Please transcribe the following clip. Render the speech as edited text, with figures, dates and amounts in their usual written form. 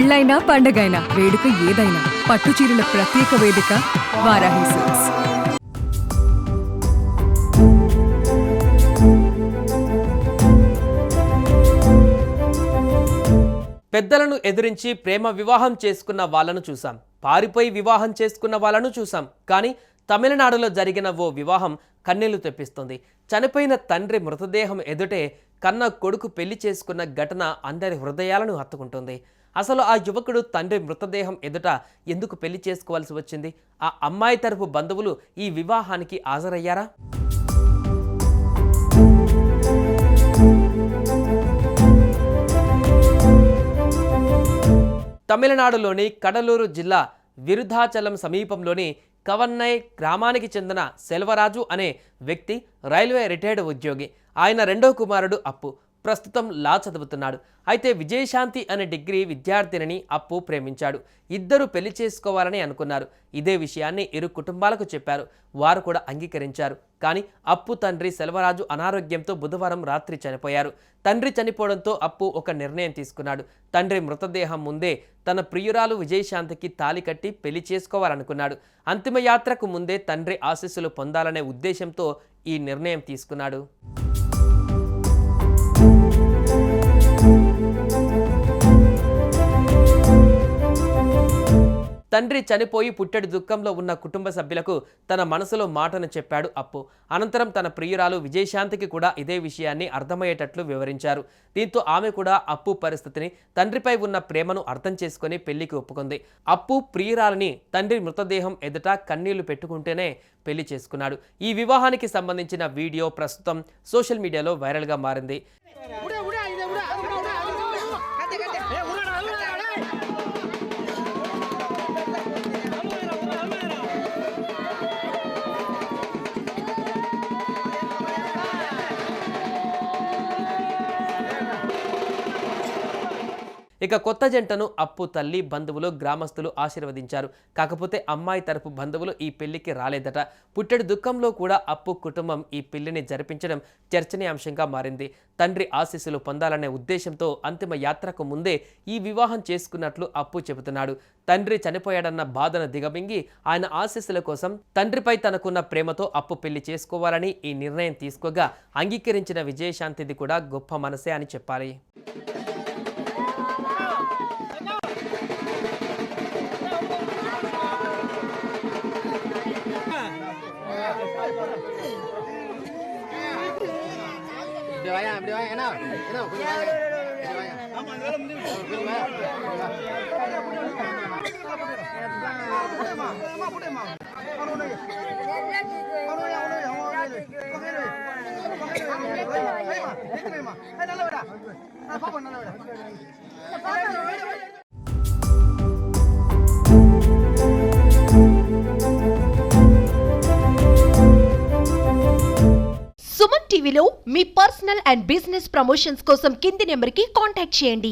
పెళ్ళైనా పండగైనా వేడుక ఏదైనా పట్టు చీరల ప్రత్యేక వేదిక వారాహి సిల్క్స్. పెద్దలను ఎదిరించి ప్రేమ వివాహం చేసుకున్న వాళ్ళను చూసాం, పారిపోయి వివాహం చేసుకున్న వాళ్ళను చూసాం. కానీ తమిళనాడులో జరిగిన ఓ వివాహం కన్నీళ్లు తెప్పిస్తుంది. చనిపోయిన తండ్రి మృతదేహం ఎదుటే కన్న కొడుకు పెళ్లి చేసుకున్న ఘటన అందరి హృదయాలను హత్తుకుంటుంది. అసలు ఆ యువకుడు తండ్రి మృతదేహం ఎదుట ఎందుకు పెళ్లి చేసుకోవాల్సి వచ్చింది? ఆ అమ్మాయి తరపు బంధువులు ఈ వివాహానికి హాజరయ్యారా? తమిళనాడులోని కడలూరు జిల్లా విరుధాచలం సమీపంలోని కవన్నై గ్రామానికి చెందిన సెల్వరాజు అనే వ్యక్తి రైల్వే రిటైర్డ్ ఉద్యోగి. ఆయన రెండో కుమారుడు అప్పు. ప్రస్తుతం లా చదువుతున్నాడు. అయితే విజయశాంతి అనే డిగ్రీ విద్యార్థినిని అప్పు ప్రేమించాడు. ఇద్దరు పెళ్లి చేసుకోవాలని అనుకున్నారు. ఇదే విషయాన్ని ఇరు కుటుంబాలకు చెప్పారు. వారు కూడా అంగీకరించారు. కానీ అప్పు తండ్రి సెల్వరాజు అనారోగ్యంతో బుధవారం రాత్రి చనిపోయారు. తండ్రి చనిపోవడంతో అప్పు ఒక నిర్ణయం తీసుకున్నాడు. తండ్రి మృతదేహం ముందే తన ప్రియురాలు విజయశాంతికి తాళి కట్టి పెళ్లి చేసుకోవాలనుకున్నాడు. అంతిమ యాత్రకు ముందే తండ్రి ఆశీస్సులు పొందాలనే ఉద్దేశంతో ఈ నిర్ణయం తీసుకున్నాడు. తండ్రి చనిపోయి పుట్టెడు దుఃఖంలో ఉన్న కుటుంబ సభ్యులకు తన మనసులో మాటను చెప్పాడు అప్పు. అనంతరం తన ప్రియురాలు విజయశాంతికి కూడా ఇదే విషయాన్ని అర్థమయ్యేటట్లు వివరించారు. దీంతో ఆమె కూడా అప్పు పరిస్థితిని, తండ్రిపై ఉన్న ప్రేమను అర్థం చేసుకుని పెళ్లికి ఒప్పుకుంది. అప్పు ప్రియురాలని తండ్రి మృతదేహం ఎదుట కన్నీళ్లు పెట్టుకుంటేనే పెళ్లి చేసుకున్నాడు. ఈ వివాహానికి సంబంధించిన వీడియో ప్రస్తుతం సోషల్ మీడియాలో వైరల్గా మారింది. ఇక కొత్త జంటను అప్పు తల్లి, బంధువులు, గ్రామస్తులు ఆశీర్వదించారు. కాకపోతే అమ్మాయి తరపు బంధువులు ఈ పెళ్లికి రాలేదట. పుట్టెడు దుఃఖంలో కూడా అప్పు కుటుంబం ఈ పెళ్లిని జరిపించడం చర్చనీయాంశంగా మారింది. తండ్రి ఆశీస్సులు పొందాలనే ఉద్దేశంతో అంతిమ యాత్రకు ముందే ఈ వివాహం చేసుకున్నట్లు అప్పు చెబుతున్నాడు. తండ్రి చనిపోయాడన్న బాధను దిగమింగి ఆయన ఆశీస్సుల కోసం తండ్రిపై తనకున్న ప్రేమతో అప్పు పెళ్లి చేసుకోవాలని ఈ నిర్ణయం తీసుకోగా అంగీకరించిన విజయశాంతిది కూడా గొప్ప మనసే అని చెప్పాలి. Abdi waya, enak. సుమన్ టీవీలో మీ పర్సనల్ అండ్ బిజినెస్ ప్రమోషన్స్ కోసం కింది నెంబర్కి కాంటాక్ట్ చేయండి.